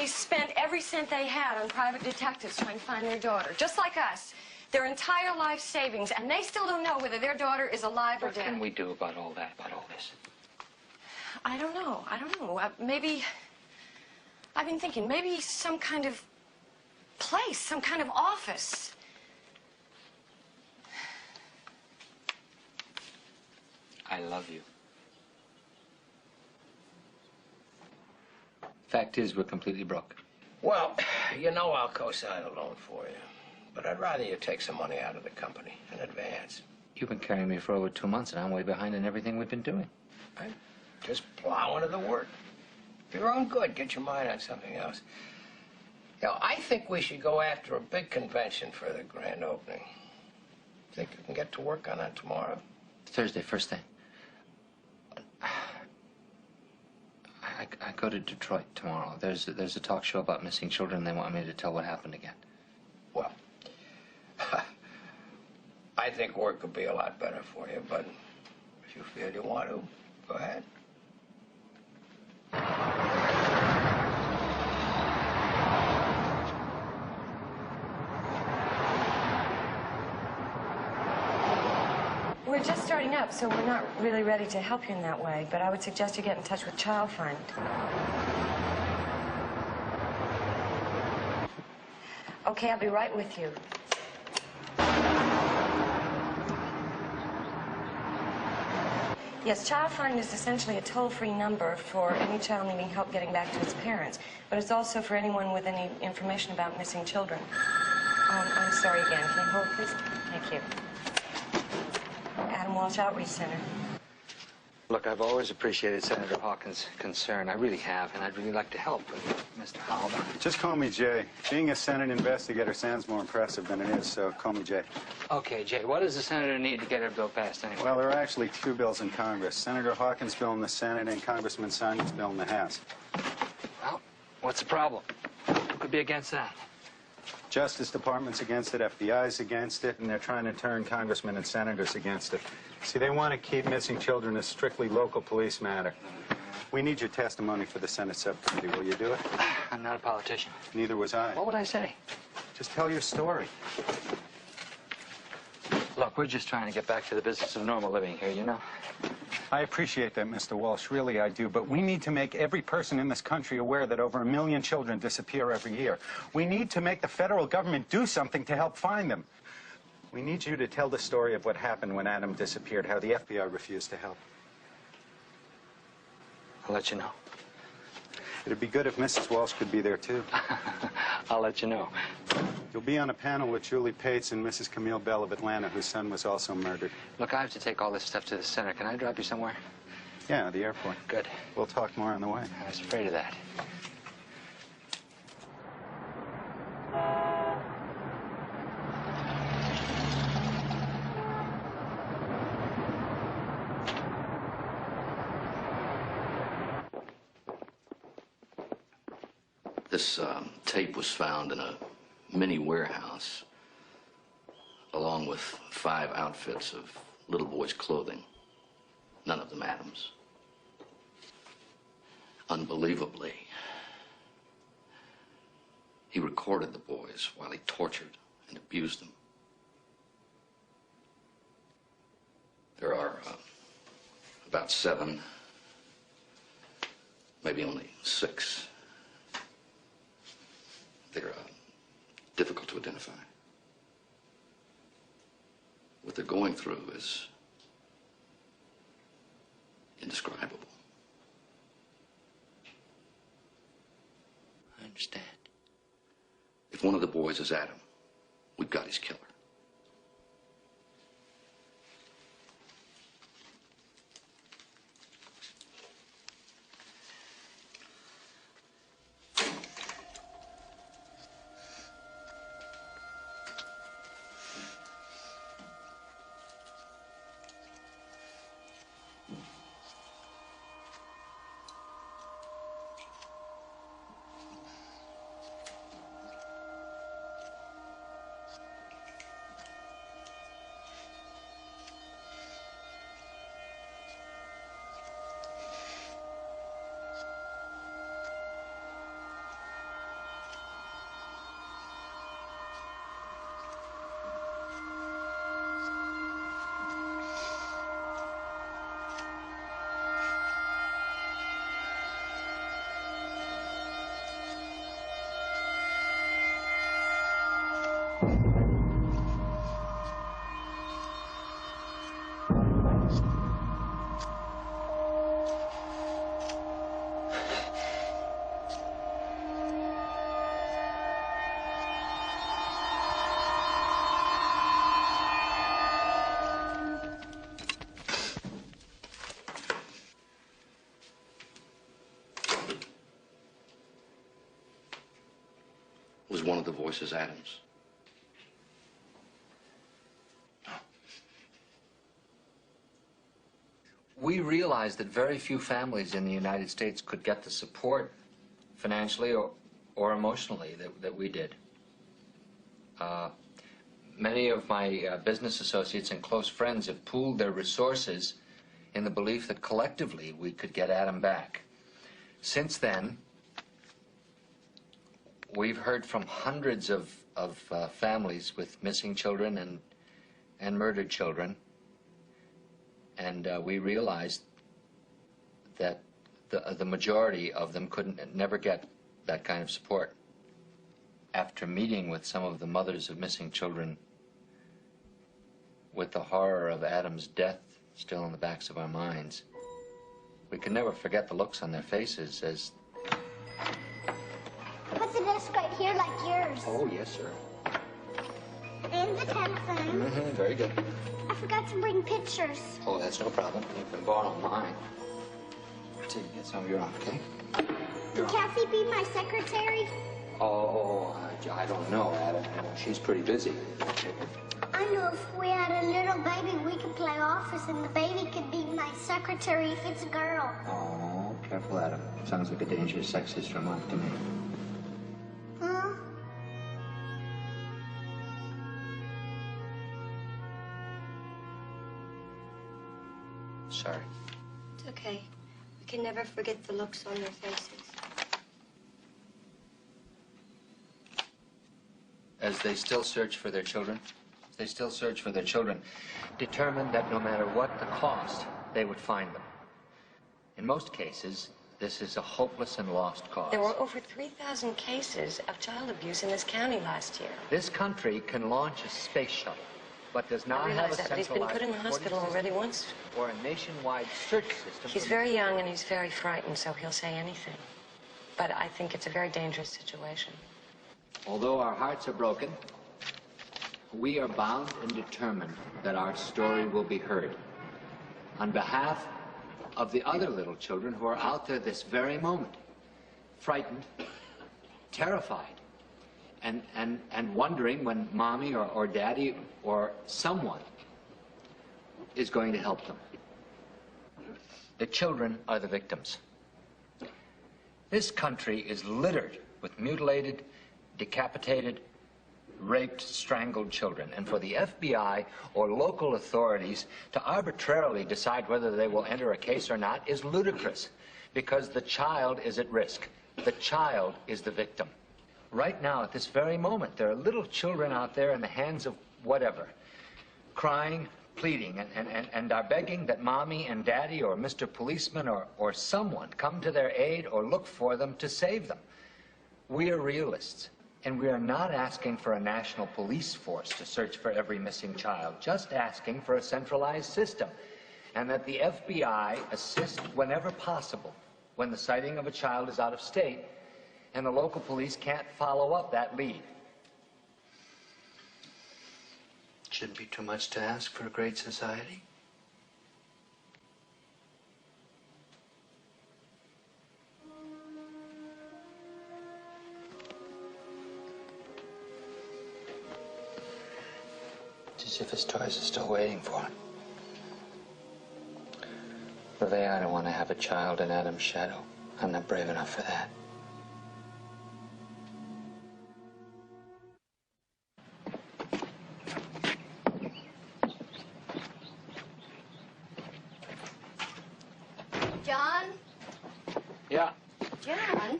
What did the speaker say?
They spent every cent they had on private detectives trying to find their daughter, just like us. Their entire life savings, and they still don't know whether their daughter is alive or dead. What can we do about all that, about all this? I don't know. Maybe... I've been thinking, maybe some kind of place, some kind of office. I love you. Fact is, we're completely broke. Well, you know I'll co-sign a loan for you. But I'd rather you take some money out of the company in advance. You've been carrying me for over 2 months, and I'm way behind in everything we've been doing. Right? Just plow into the work. For your own good, get your mind on something else. You know, I think we should go after a big convention for the grand opening. Think you can get to work on that tomorrow? Thursday, first thing. I go to Detroit tomorrow. There's a talk show about missing children, and they want me to tell what happened again. Well, I think work would be a lot better for you, but if you feel you want to, go ahead. We're just starting up, so we're not really ready to help you in that way, but I would suggest you get in touch with Child Fund. Okay, I'll be right with you. Yes, Child Fund is essentially a toll-free number for any child needing help getting back to its parents, but it's also for anyone with any information about missing children. I'm sorry again. Can you hold, please? Thank you. Adam Walsh Outreach Center. Look, I've always appreciated Senator Hawkins' concern. I really have, and I'd really like to help Mr. Howell. Just call me Jay. Being a Senate investigator sounds more impressive than it is, so call me Jay. Okay, Jay, what does the senator need to get her bill passed anyway? Well, there are actually 2 bills in Congress. Senator Hawkins' bill in the Senate and Congressman Simon's bill in the House. Well, what's the problem? Who could be against that? Justice Department's against it, FBI's against it, and they're trying to turn congressmen and senators against it. See, they want to keep missing children a strictly local police matter. We need your testimony for the Senate subcommittee. Will you do it? I'm not a politician. Neither was I. What would I say? Just tell your story. Look, we're just trying to get back to the business of normal living here, you know? I appreciate that, Mr. Walsh. Really, I do. But we need to make every person in this country aware that over 1 million children disappear every year. We need to make the federal government do something to help find them. We need you to tell the story of what happened when Adam disappeared, how the FBI refused to help. I'll let you know. It'd be good if Mrs. Walsh could be there, too. I'll let you know. You'll be on a panel with Julie Pates and Mrs. Camille Bell of Atlanta, whose son was also murdered. Look, I have to take all this stuff to the center. Can I drop you somewhere? Yeah, the airport. Good. We'll talk more on the way. I was afraid of that. This tape was found in a mini warehouse, along with 5 outfits of little boys' clothing, none of them Adam's. Unbelievably, he recorded the boys while he tortured and abused them. There are about 7, maybe only 6. They're difficult to identify. What they're going through is indescribable. I understand. If one of the boys is Adam, we've got his killer. Was one of the voices Adam's? We realized that very few families in the United States could get the support financially or emotionally that we did. Many of my business associates and close friends have pooled their resources in the belief that collectively we could get Adam back. Since then, we've heard from hundreds of families with missing children and murdered children. And we realized that the majority of them never get that kind of support. After meeting with some of the mothers of missing children, with the horror of Adam's death still in the backs of our minds, we can never forget the looks on their faces as... Put the desk right here like yours. Oh, yes, sir. And the telephone. Very good. I forgot to bring pictures. Oh, that's no problem. You can borrow mine till you get some of your own, okay? Can Kathy be my secretary? Oh, I don't know, Adam. She's pretty busy. I know if we had a little baby, we could play office and the baby could be my secretary if it's a girl. Oh, careful, Adam. Sounds like a dangerous sexist remark to me. Huh? Sorry. It's okay. We can never forget the looks on their faces. As they still search for their children, determined that no matter what the cost, they would find them. In most cases, this is a hopeless and lost cause. There were over 3,000 cases of child abuse in this county last year. This country can launch a space shuttle, but does not I have realize a that, but he's been centralized put in the hospital reporting already once. system or a nationwide search system. He's very young and he's very frightened, so he'll say anything. But I think it's a very dangerous situation. Although our hearts are broken, we are bound and determined that our story will be heard. On behalf of the other little children who are out there this very moment, frightened, terrified, and wondering when mommy or daddy or someone is going to help them. The children are the victims. This country is littered with mutilated, decapitated, raped, strangled children. And for the FBI or local authorities to arbitrarily decide whether they will enter a case or not is ludicrous, because the child is at risk. The child is the victim. Right now, at this very moment, there are little children out there in the hands of whatever, crying, pleading, and are begging that mommy and daddy or Mr. Policeman or someone come to their aid or look for them to save them. We are realists. And we are not asking for a national police force to search for every missing child, just asking for a centralized system. And that the FBI assist whenever possible when the sighting of a child is out of state and the local police can't follow up that lead. Shouldn't be too much to ask for a great society. As if his toys are still waiting for him. Levay, I don't want to have a child in Adam's shadow. I'm not brave enough for that. John? Yeah. John?